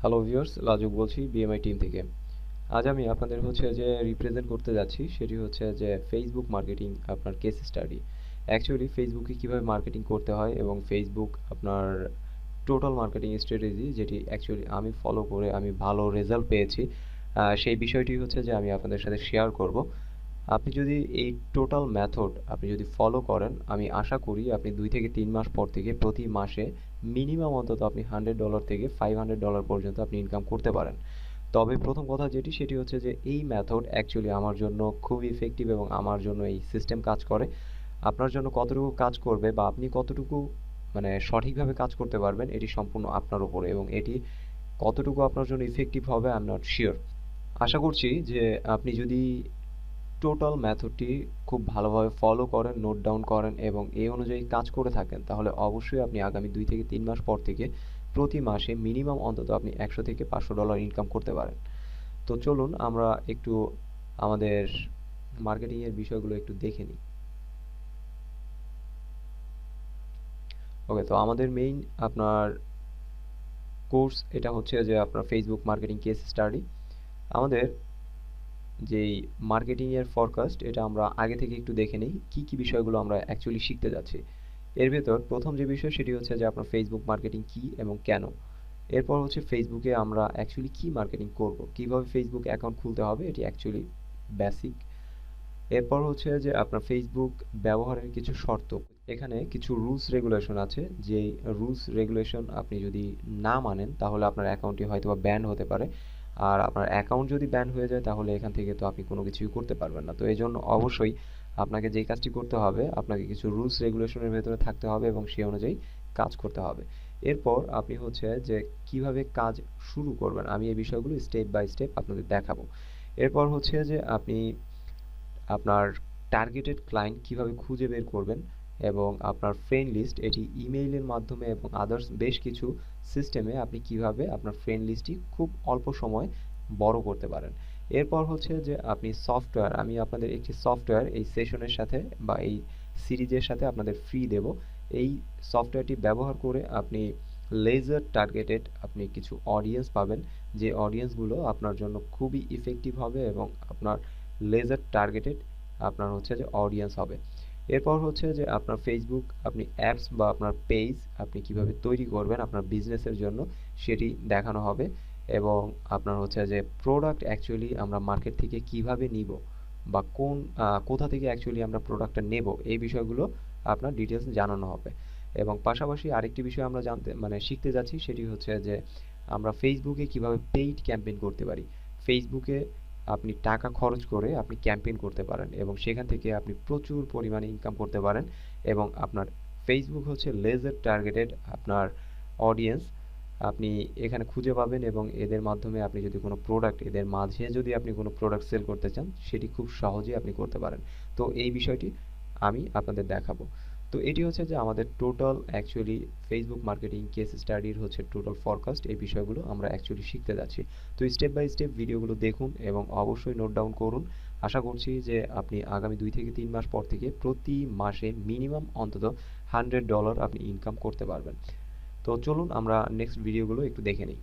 Hello viewers, লাজুক বলছি BMI team থেকে। আজ আমি আপনাদের যে রিপ্রেজেন্ট করতে যাচ্ছি সেটি যে ফেসবুক মার্কেটিং আপনার কেস স্টাডি। অ্যাকচুয়ালি ফেসবুকে কিভাবে মার্কেটিং করতে হয় এবং ফেসবুক আপনার টোটাল মার্কেটিং স্ট্র্যাটেজি যেটি অ্যাকচুয়ালি আমি ফলো করে আমি ভালো রেজাল্ট পেয়েছি, সেই বিষয়টি যে আমি আপনাদের সাথে শেয়ার করব। আপনি যদি এই টোটাল মেথড আপনি যদি ফলো করেন, আমি আশা করি আপনি 2 থেকে 3 মাস পর থেকে প্রতি মাসে মিনিমাম অন্তত আপনি $100 থেকে $500 পর্যন্ত আপনি ইনকাম করতে পারেন। তবে প্রথম কথা সেটি যে এই মেথড অ্যাকচুয়ালি আমার জন্য খুব ইফেক্টিভ এবং আমার জন্য এই সিস্টেম কাজ করে। আপনার জন্য কতটুকু কাজ করবে বা আপনি কতটুকু সঠিকভাবে কাজ করতে পারবেন এটি সম্পূর্ণ আপনার উপরে, এবং এটি কতটুকু আপনার জন্য ইফেক্টিভ হবে আই এম নট শিওর। আশা করছি যে আপনি যদি টোটাল মেথডটি খুব ভালোভাবে ফলো করেন, নোট ডাউন করেন এবং এই অনুযায়ী কাজ করে থাকেন, তাহলে অবশ্যই আপনি আগামী 2 থেকে 3 মাস পর থেকে প্রতি মাসে মিনিমাম অন্তত আপনি $100 থেকে $500 ইনকাম করতে পারেন। তো চলুন আমরা একটু আমাদের মার্কেটিংয়ের বিষয়গুলো একটু দেখে নিই। ওকে, তো আমাদের মেইন আপনার কোর্স এটা যে আপনার ফেসবুক মার্কেটিং কেস স্টাডি। আমাদের যেই মার্কেটিংয়ের ফরকাস্ট এটা আমরা আগে থেকে একটু দেখে নিই কী কী বিষয়গুলো আমরা অ্যাকচুয়ালি শিখতে যাচ্ছি। এর ভেতর প্রথম যে বিষয় সেটি যে আপনার ফেসবুক মার্কেটিং কী এবং কেন। এরপর ফেসবুকে আমরা অ্যাকচুয়ালি কী মার্কেটিং করব, কীভাবে ফেসবুক অ্যাকাউন্ট খুলতে হবে, এটি অ্যাকচুয়ালি বেসিক। এরপর যে আপনার ফেসবুক ব্যবহারের কিছু শর্ত। এখানে কিছু রুলস রেগুলেশন আছে, যেই রুলস রেগুলেশন আপনি যদি না মানেন তাহলে আপনার অ্যাকাউন্টটি হয়তোবা ব্যান হতে পারে। আর আপনার অ্যাকাউন্ট যদি ব্যান হয়ে যায় তাহলে এখান থেকে তো আপনি কোনো কিছুই করতে পারবেন না। তো এই জন্য অবশ্যই আপনাকে যেই কাজটি করতে হবে, আপনাকে কিছু রুলস রেগুলেশনের ভেতরে থাকতে হবে এবং সেই অনুযায়ী কাজ করতে হবে। এরপর আপনি যে কিভাবে কাজ শুরু করবেন, আমি এই বিষয়গুলো স্টেপ বাই স্টেপ আপনাদের দেখাবো। এরপর যে আপনি আপনার টার্গেটেড ক্লায়েন্ট কিভাবে খুঁজে বের করবেন এবং আপনার ফ্রেন্ড লিস্ট এটি ইমেইলের মাধ্যমে এবং আদার্স বেশ কিছু সিস্টেমে আপনি কিভাবে আপনার ফ্রেন্ড লিস্টটি খুব অল্প সময় বড় করতে পারেন। এরপর যে আপনি সফটওয়্যার, আমি আপনাদের একটি সফটওয়্যার এই সেশনের সাথে বা এই সিরিজের সাথে আপনাদের ফ্রি দেব। এই সফটওয়্যারটি ব্যবহার করে আপনি লেজার টার্গেটেড আপনি কিছু অডিয়েন্স পাবেন, যে অডিয়েন্সগুলো আপনার জন্য খুবই ইফেক্টিভ হবে এবং আপনার লেজার টার্গেটেড আপনার যে অডিয়েন্স হবে। এরপর যে আপনার ফেসবুক আপনি অ্যাপস বা আপনার পেজ আপনি কিভাবে তৈরি করবেন আপনার বিজনেসের জন্য সেটি দেখানো হবে, এবং আপনার যে প্রোডাক্ট অ্যাকচুয়ালি আমরা মার্কেট থেকে কিভাবে নিব বা কোথা থেকে অ্যাকচুয়ালি আমরা প্রোডাক্টটা নেব এই বিষয়গুলো আপনার ডিটেলস জানানো হবে। এবং পাশাপাশি আরেকটি বিষয় আমরা শিখতে যাচ্ছি, সেটি যে আমরা ফেসবুকে কিভাবে পেইড ক্যাম্পেইন করতে পারি। ফেসবুকে আপনি টাকা খরচ করে আপনি ক্যাম্পেইন করতে পারেন এবং সেখান থেকে আপনি প্রচুর পরিমাণে ইনকাম করতে পারেন, এবং আপনার ফেসবুক লেজার টার্গেটেড আপনার অডিয়েন্স আপনি এখানে খুঁজে পাবেন, এবং এদের মাধ্যমে আপনি যদি কোনো প্রোডাক্ট এদের মাঝে যদি আপনি কোনো প্রোডাক্ট সেল করতে চান সেটি খুব সহজেই আপনি করতে পারেন। তো এই বিষয়টি আমি আপনাদের দেখাবো। তো এটি যে আমাদের total actually Facebook marketing case স্টাডির টোটাল ফরকাস্ট, এই বিষয়গুলো আমরা অ্যাকচুয়ালি শিখতে যাচ্ছি। তো স্টেপ বাই স্টেপ ভিডিওগুলো দেখুন এবং অবশ্যই নোট ডাউন করুন। আশা করছি যে আপনি আগামী 2 থেকে 3 মাস পর থেকে প্রতি মাসে মিনিমাম অন্তত $100 আপনি ইনকাম করতে পারবেন। তো চলুন আমরা নেক্সট ভিডিওগুলো একটু দেখে নিই।